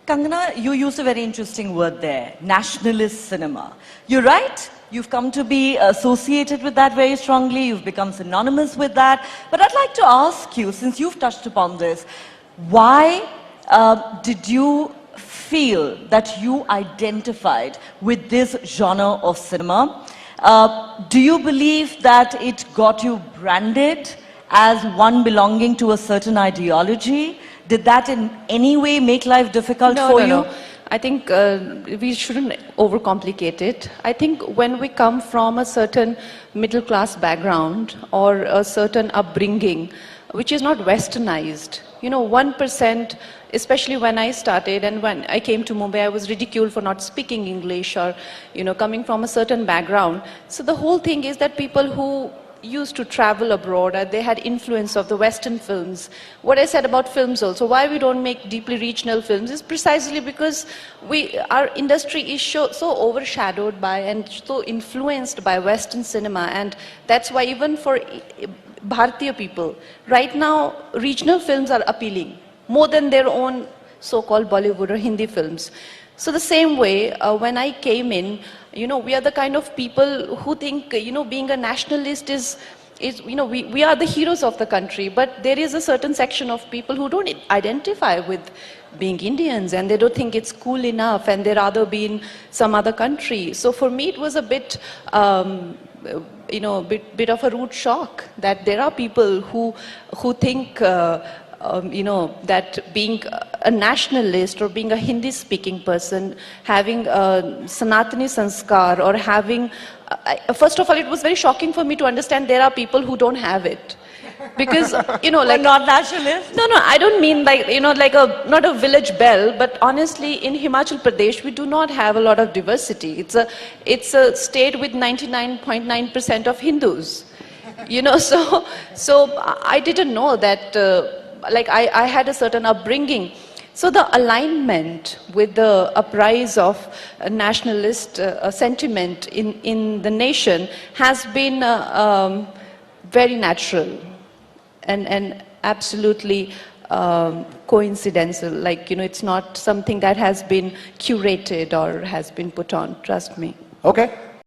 Kangana, you used a very interesting word there, nationalist cinema. You're right, you've come to be associated with that very strongly, you've become synonymous with that. But I'd like to ask you, since you've touched upon this, why did you feel that you identified with this genre of cinema? Do you believe that it got you branded as one belonging to a certain ideology? Did that in any way make life difficult for you? No. I think we shouldn't overcomplicate it. I think when we come from a certain middle class background or a certain upbringing, which is not westernized, 1%, especially when I started and when I came to Mumbai, I was ridiculed for not speaking English or, coming from a certain background. So the whole thing is that people who used to travel abroad, they had influence of the Western films. What I said about films also, why we don't make deeply regional films is precisely because our industry is so overshadowed by and so influenced by Western cinema, and that's why even for Bharatiya people, right now regional films are appealing more than their own so-called Bollywood or Hindi films. So the same way, when I came in, we are the kind of people who think, being a nationalist is we are the heroes of the country, but there is a certain section of people who don't identify with being Indians and they don't think it's cool enough and they'd rather be in some other country. So for me, it was a bit, bit of a rude shock that there are people who think, that being a nationalist or being a Hindi-speaking person, having a Sanatani Sanskar or having, first of all, it was very shocking for me to understand there are people who don't have it. Because, like... not nationalist? No, I don't mean like, not a village belle, but honestly, in Himachal Pradesh, we do not have a lot of diversity. It's a state with 99.9% of Hindus. So I didn't know that... I had a certain upbringing. So the alignment with the uprise of a nationalist sentiment in the nation has been very natural and absolutely coincidental. It's not something that has been curated or has been put on, trust me. Okay.